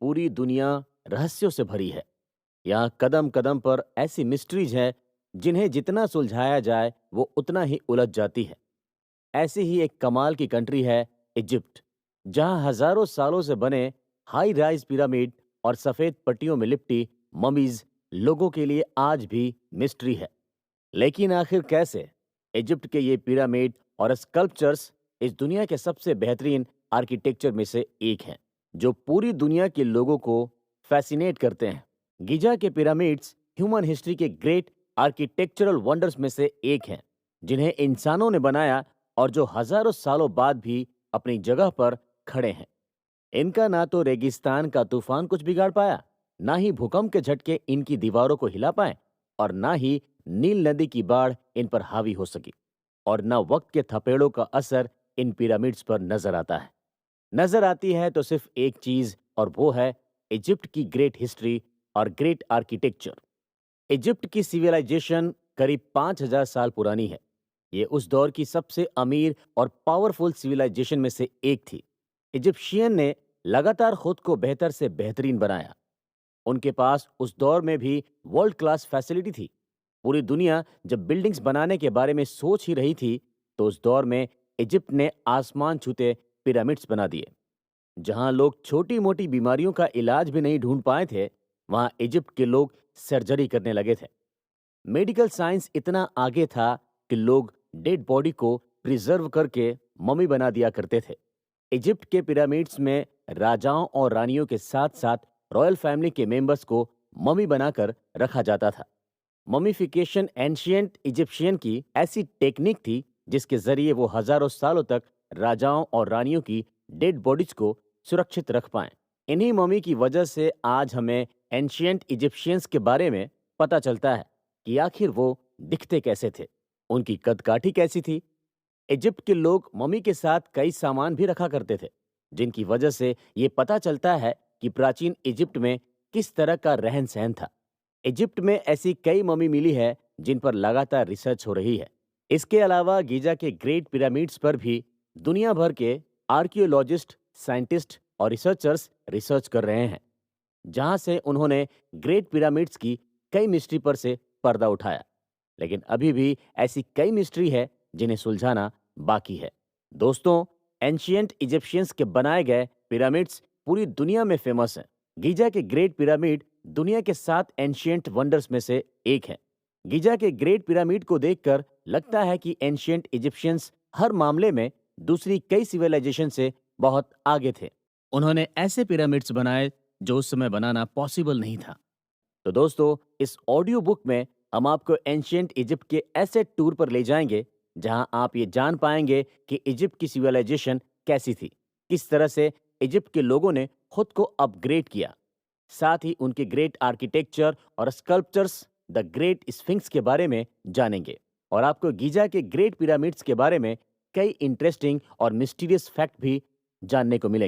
पूरी दुनिया रहस्यों से भरी है। यहाँ कदम कदम पर ऐसी मिस्ट्रीज हैं जिन्हें जितना सुलझाया जाए वो उतना ही उलझ जाती है। ऐसी ही एक कमाल की कंट्री है इजिप्ट, जहाँ हजारों सालों से बने हाई राइज पिरामिड और सफेद पट्टियों में लिपटी ममीज लोगों के लिए आज भी मिस्ट्री है। लेकिन आखिर कैसे इजिप्ट के ये पिरामिड और स्कल्पचर्स इस दुनिया के सबसे बेहतरीन आर्किटेक्चर में से एक हैं, जो पूरी दुनिया के लोगों को फैसिनेट करते हैं। गीजा के पिरामिड्स ह्यूमन हिस्ट्री के ग्रेट आर्किटेक्चरल वंडर्स में से एक हैं, जिन्हें इंसानों ने बनाया और जो हजारों सालों बाद भी अपनी जगह पर खड़े हैं। इनका ना तो रेगिस्तान का तूफान कुछ बिगाड़ पाया, ना ही भूकंप के झटके इनकी दीवारों को हिला पाए, और ना ही नील नदी की बाढ़ इन पर हावी हो सकी, और ना वक्त के थपेड़ों का असर इन पिरामिड्स पर नजर आता है। नजर आती है तो सिर्फ एक चीज, और वो है इजिप्ट की ग्रेट हिस्ट्री और ग्रेट आर्किटेक्चर। इजिप्ट की सिविलाइजेशन करीब 5000 साल पुरानी है। ये उस दौर की सबसे अमीर और पावरफुल सिविलाइजेशन में से एक थी। इजिप्शियन ने लगातार खुद को बेहतर से बेहतरीन बनाया। उनके पास उस दौर में भी वर्ल्ड क्लास फैसिलिटी थी। पूरी दुनिया जब बिल्डिंग्स बनाने के बारे में सोच ही रही थी, तो उस दौर में इजिप्ट ने आसमान छूते पिरामिड्स बना दिए। जहां लोग छोटी मोटी बीमारियों का इलाज भी नहीं ढूंढ पाए थे, वहां इजिप्ट के लोग सर्जरी करने लगे थे। मेडिकल साइंस इतना आगे था कि लोग डेड बॉडी को प्रिजर्व करके मम्मी बना दिया करते थे। इजिप्ट के पिरामिड्स में राजाओं और रानियों के साथ साथ रॉयल फैमिली के मेंबर्स को मम्मी बनाकर रखा जाता था। ममीफिकेशन एंशियंट इजिप्शियन की ऐसी टेक्निक थी जिसके जरिए वो हजारों सालों तक राजाओं और रानियों की डेड बॉडीज को सुरक्षित रख पाएं। इन्हीं मम्मी की वजह से आज हमें एंशियंट इजिप्शियंस के बारे में पता चलता है कि आखिर वो दिखते कैसे थे, उनकी कदकाठी कैसी थी। इजिप्ट के लोग मम्मी के साथ कई सामान भी रखा करते थे, जिनकी वजह से ये पता चलता है कि प्राचीन इजिप्ट में किस तरह का रहन सहन था। इजिप्ट में ऐसी कई मम्मी मिली है जिन पर लगातार रिसर्च हो रही है। इसके अलावा गीजा के ग्रेट पिरामिड्स पर भी दुनिया भर के आर्कियोलॉजिस्ट, साइंटिस्ट और रिसर्चर्स रिसर्च कर रहे हैं, जहां से उन्होंने ग्रेट पिरामिड्स की कई मिस्ट्री पर से पर्दा उठाया। लेकिन अभी भी ऐसी कई मिस्ट्री है जिन्हें सुलझाना बाकी है। दोस्तों, एंशियंट इजिप्शियंस के बनाए गए पिरामिड्स पूरी दुनिया में फेमस हैं। गीजा के ग्रेट पिरामिड दुनिया के 7 एंशियंट वंडर्स में से एक है। गीजा के ग्रेट पिरामिड को देखकर लगता है कि एंशियंट इजिप्शियंस हर मामले में दूसरी कई सिविलाइजेशन से बहुत आगे थे। उन्होंने ऐसे पिरामिड्स बनाए जो उस समय बनाना पॉसिबल नहीं था। तो दोस्तों, इस ऑडियो बुक में हम आपको एंशियंट इजिप्ट के ऐसे टूर पर ले जाएंगे जहां आप ये जान पाएंगे कि इजिप्ट की सिविलाइजेशन कैसी थी, किस तरह से इजिप्ट के लोगों ने खुद को अपग्रेड किया। साथ ही उनके ग्रेट आर्किटेक्चर और स्कल्पचर्स, द ग्रेट स्फिंक्स के बारे में जानेंगे, और आपको गीजा के ग्रेट पिरामिड्स के बारे में कई इंटरेस्टिंग और मिस्टीरियस फैक्ट भी जानने को मिलेंगे।